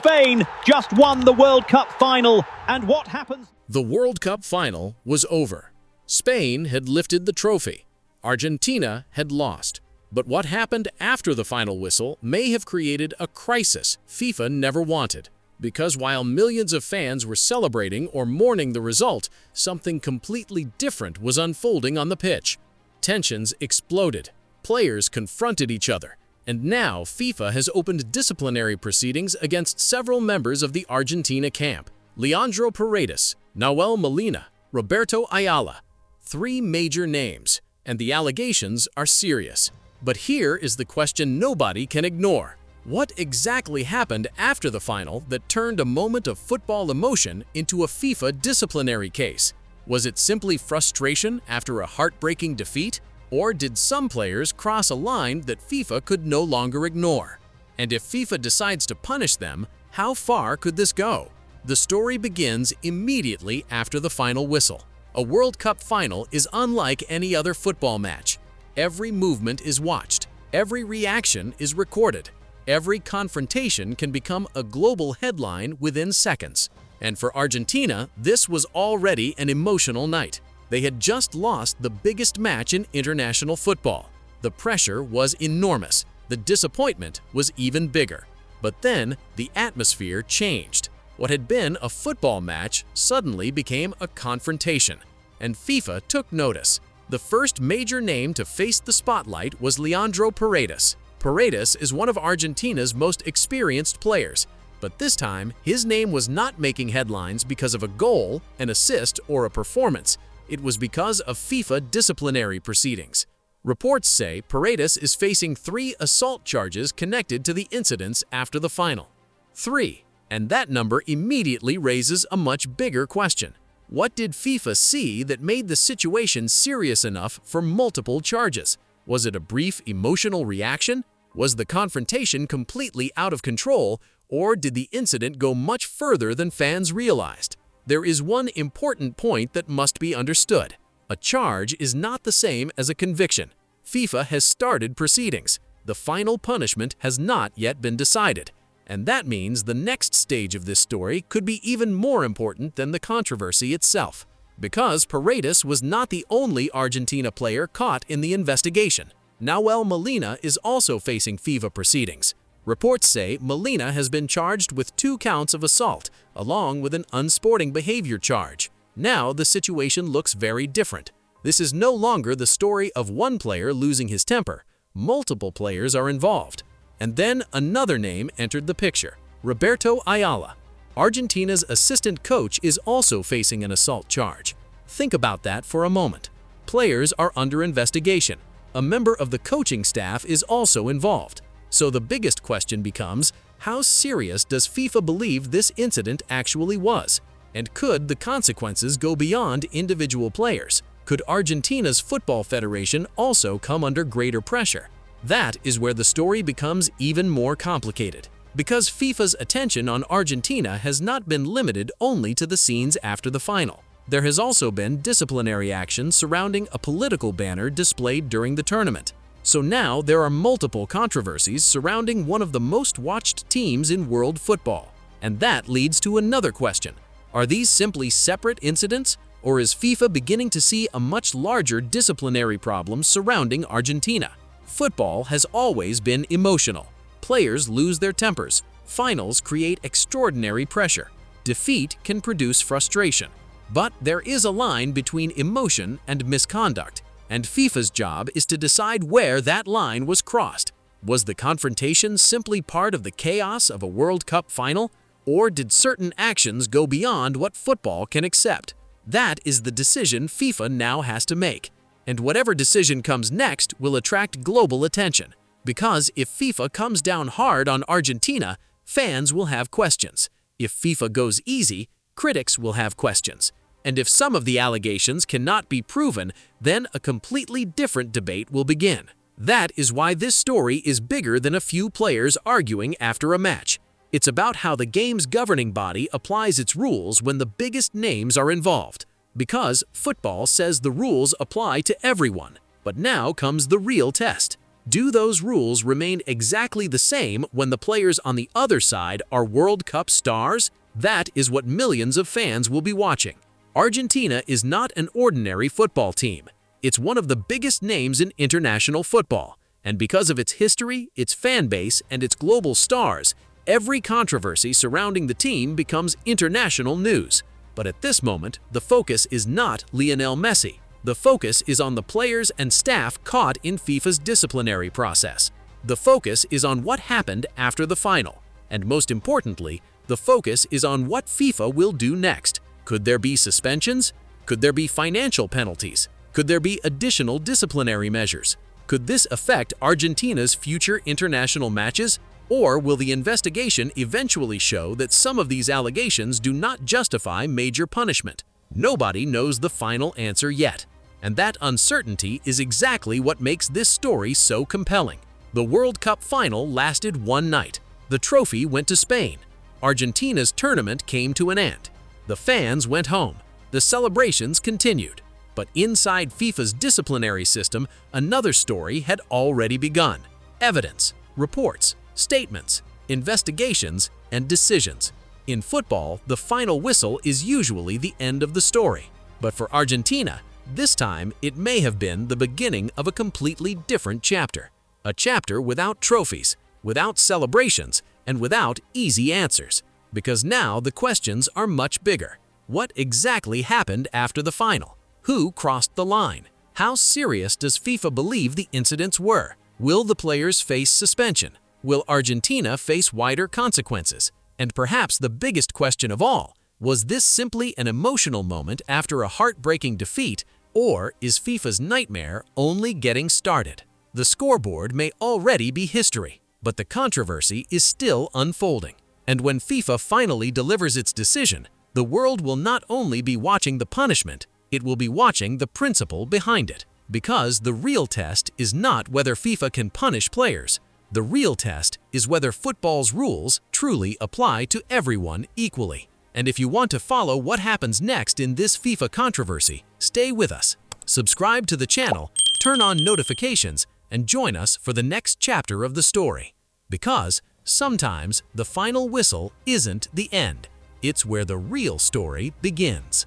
Spain just won the World Cup final, and what happens? The World Cup final was over. Spain had lifted the trophy. Argentina had lost. But what happened after the final whistle may have created a crisis FIFA never wanted. Because while millions of fans were celebrating or mourning the result, something completely different was unfolding on the pitch. Tensions exploded. Players confronted each other. And now FIFA has opened disciplinary proceedings against several members of the Argentina camp. Leandro Paredes, Nahuel Molina, Roberto Ayala. 3 major names, and the allegations are serious. But here is the question nobody can ignore. What exactly happened after the final that turned a moment of football emotion into a FIFA disciplinary case? Was it simply frustration after a heartbreaking defeat? Or did some players cross a line that FIFA could no longer ignore? And if FIFA decides to punish them, how far could this go? The story begins immediately after the final whistle. A World Cup final is unlike any other football match. Every movement is watched. Every reaction is recorded. Every confrontation can become a global headline within seconds. And for Argentina, this was already an emotional night. They had just lost the biggest match in international football. The pressure was enormous. The disappointment was even bigger. But then, the atmosphere changed. What had been a football match suddenly became a confrontation. And FIFA took notice. The first major name to face the spotlight was Leandro Paredes. Paredes is one of Argentina's most experienced players. But this time, his name was not making headlines because of a goal, an assist, or a performance. It was because of FIFA disciplinary proceedings. Reports say Paredes is facing 3 assault charges connected to the incidents after the final. 3. And that number immediately raises a much bigger question. What did FIFA see that made the situation serious enough for multiple charges? Was it a brief emotional reaction? Was the confrontation completely out of control? Or did the incident go much further than fans realized? There is one important point that must be understood. A charge is not the same as a conviction. FIFA has started proceedings. The final punishment has not yet been decided. And that means the next stage of this story could be even more important than the controversy itself. Because Paredes was not the only Argentina player caught in the investigation. Nahuel Molina is also facing FIFA proceedings. Reports say Molina has been charged with 2 counts of assault, along with an unsporting behavior charge. Now the situation looks very different. This is no longer the story of one player losing his temper. Multiple players are involved. And then another name entered the picture, Roberto Ayala. Argentina's assistant coach is also facing an assault charge. Think about that for a moment. Players are under investigation. A member of the coaching staff is also involved. So the biggest question becomes, how serious does FIFA believe this incident actually was? And could the consequences go beyond individual players? Could Argentina's football federation also come under greater pressure? That is where the story becomes even more complicated. Because FIFA's attention on Argentina has not been limited only to the scenes after the final. There has also been disciplinary action surrounding a political banner displayed during the tournament. So now there are multiple controversies surrounding one of the most watched teams in world football. And that leads to another question. Are these simply separate incidents? Or is FIFA beginning to see a much larger disciplinary problem surrounding Argentina? Football has always been emotional. Players lose their tempers. Finals create extraordinary pressure. Defeat can produce frustration. But there is a line between emotion and misconduct. And FIFA's job is to decide where that line was crossed. Was the confrontation simply part of the chaos of a World Cup final? Or did certain actions go beyond what football can accept? That is the decision FIFA now has to make. And whatever decision comes next will attract global attention. Because if FIFA comes down hard on Argentina, fans will have questions. If FIFA goes easy, critics will have questions. And if some of the allegations cannot be proven, then a completely different debate will begin. That is why this story is bigger than a few players arguing after a match. It's about how the game's governing body applies its rules when the biggest names are involved. Because football says the rules apply to everyone. But now comes the real test. Do those rules remain exactly the same when the players on the other side are World Cup stars? That is what millions of fans will be watching. Argentina is not an ordinary football team. It's one of the biggest names in international football. And because of its history, its fan base, and its global stars, every controversy surrounding the team becomes international news. But at this moment, the focus is not Lionel Messi. The focus is on the players and staff caught in FIFA's disciplinary process. The focus is on what happened after the final. And most importantly, the focus is on what FIFA will do next. Could there be suspensions? Could there be financial penalties? Could there be additional disciplinary measures? Could this affect Argentina's future international matches? Or will the investigation eventually show that some of these allegations do not justify major punishment? Nobody knows the final answer yet. And that uncertainty is exactly what makes this story so compelling. The World Cup final lasted one night. The trophy went to Spain. Argentina's tournament came to an end. The fans went home. The celebrations continued. But inside FIFA's disciplinary system, another story had already begun. Evidence, reports, statements, investigations, and decisions. In football, the final whistle is usually the end of the story. But for Argentina, this time it may have been the beginning of a completely different chapter. A chapter without trophies, without celebrations, and without easy answers. Because now the questions are much bigger. What exactly happened after the final? Who crossed the line? How serious does FIFA believe the incidents were? Will the players face suspension? Will Argentina face wider consequences? And perhaps the biggest question of all, was this simply an emotional moment after a heartbreaking defeat, or is FIFA's nightmare only getting started? The scoreboard may already be history, but the controversy is still unfolding. And when FIFA finally delivers its decision, the world will not only be watching the punishment, it will be watching the principle behind it. Because the real test is not whether FIFA can punish players. The real test is whether football's rules truly apply to everyone equally. And if you want to follow what happens next in this FIFA controversy, stay with us. Subscribe to the channel, turn on notifications, and join us for the next chapter of the story. Because sometimes the final whistle isn't the end. It's where the real story begins.